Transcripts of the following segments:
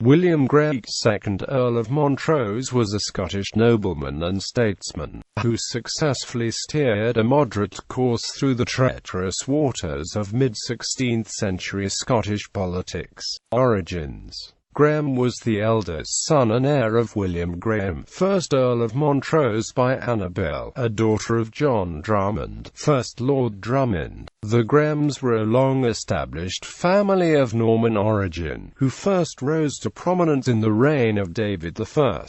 William Graham, 2nd Earl of Montrose, was a Scottish nobleman and statesman, who successfully steered a moderate course through the treacherous waters of mid-16th century Scottish politics. Origins: Graham was the eldest son and heir of William Graham, 1st Earl of Montrose by Annabel, a daughter of John Drummond, 1st Lord Drummond. The Grahams were a long-established family of Norman origin, who first rose to prominence in the reign of David I.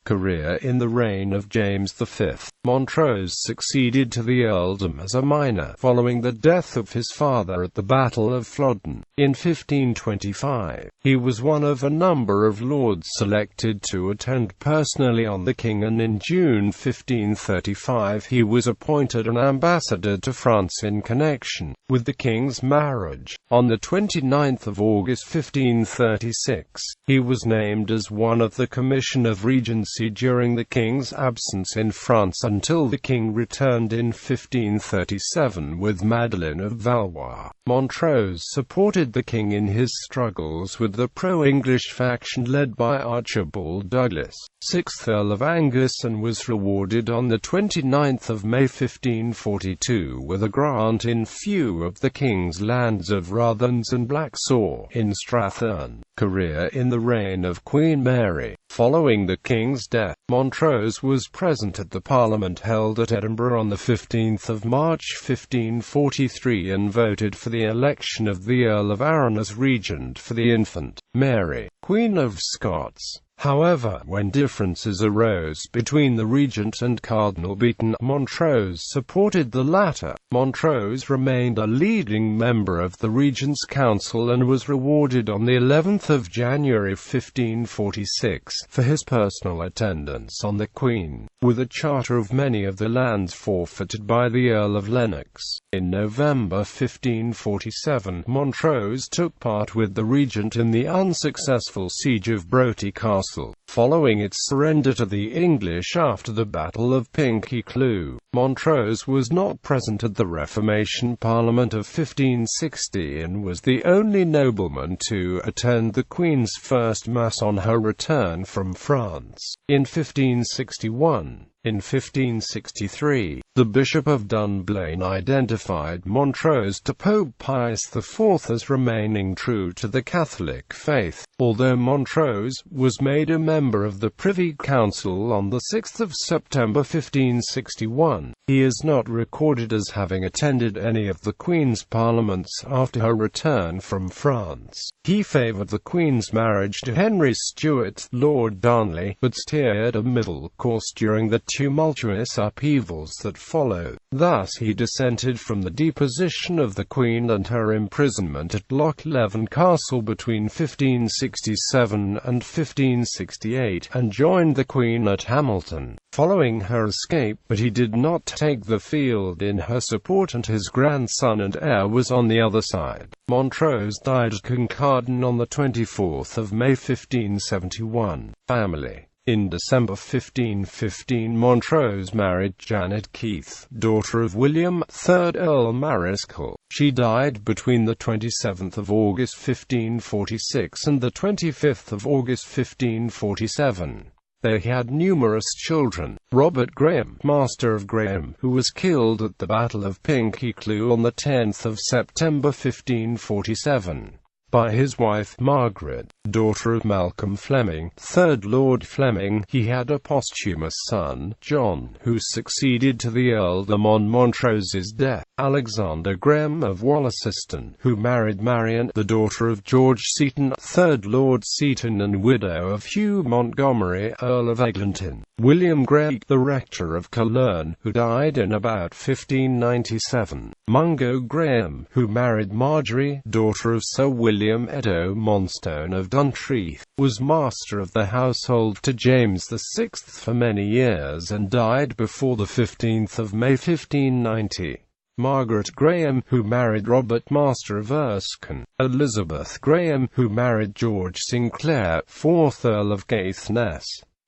Career: in the reign of James V, Montrose succeeded to the earldom as a minor, following the death of his father at the Battle of Flodden, in 1525. He was one of a number of lords selected to attend personally on the king, and in June 1535 he was appointed an ambassador to France in connection with the king's marriage. On the 29th of August 1536, he was named as one of the Commission of Regency during the king's absence in France until the king returned in 1537 with Madeleine of Valois. Montrose supported the king in his struggles with the pro-English faction led by Archibald Douglas, 6th Earl of Angus, and was rewarded on the 29th of May 1542 with a grant in few of the king's lands of Rutherns and Blacksaw, in Strathearn. Career: in the reign of Queen Mary. Following the king's death, Montrose was present at the Parliament held at Edinburgh on 15 March 1543 and voted for the election of the Earl of Arran as regent for the infant Mary, Queen of Scots. However, when differences arose between the regent and Cardinal Beaton, Montrose supported the latter. Montrose remained a leading member of the Regent's Council and was rewarded on the 11th of January 1546 for his personal attendance on the Queen, with a charter of many of the lands forfeited by the Earl of Lennox. In November 1547, Montrose took part with the regent in the unsuccessful siege of Broughty Castle, following its surrender to the English after the Battle of Pinkie Cleugh. Montrose was not present at the Reformation Parliament of 1560 and was the only nobleman to attend the Queen's first Mass on her return from France, in 1561. In 1563, the Bishop of Dunblane identified Montrose to Pope Pius IV as remaining true to the Catholic faith. Although Montrose was made a member of the Privy Council on 6 September 1561, he is not recorded as having attended any of the Queen's parliaments after her return from France. He favoured the Queen's marriage to Henry Stuart, Lord Darnley, but steered a middle course during the tumultuous upheavals that followed. Thus he dissented from the deposition of the Queen and her imprisonment at Loch Leven Castle between 1567 and 1568, and joined the Queen at Hamilton, following her escape, but he did not take the field in her support, and his grandson and heir was on the other side. Montrose died at Kincardine on 24 May 1571. Family. In December 1515, Montrose married Janet Keith, daughter of William, 3rd Earl Mariscal. She died between the 27th of August 1546 and the 25th of August 1547. They had numerous children. Robert Graham, Master of Graham, who was killed at the Battle of Pinkie Cleugh on 10 September 1547. By his wife Margaret, daughter of Malcolm Fleming, 3rd Lord Fleming. He had a posthumous son, John, who succeeded to the earldom on Montrose's death. Alexander Graham of Wallaston, who married Marian, the daughter of George Seaton, 3rd Lord Seaton and widow of Hugh Montgomery, Earl of Eglinton. William Graham, the rector of Cologne, who died in about 1597. Mungo Graham, who married Marjorie, daughter of Sir William Edo Monstone of Duntreath, was master of the household to James VI for many years and died before the 15th of May 1590. Margaret Graham, who married Robert Master of Erskine. Elizabeth Graham, who married George Sinclair, 4th Earl of Caithness.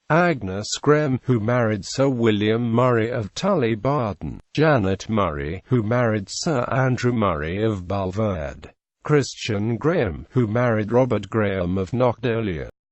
Agnes Graham, who married Sir William Murray of Tully Barton. Janet Murray, who married Sir Andrew Murray of Balverde. Christian Graham, who married Robert Graham of Knockdolia.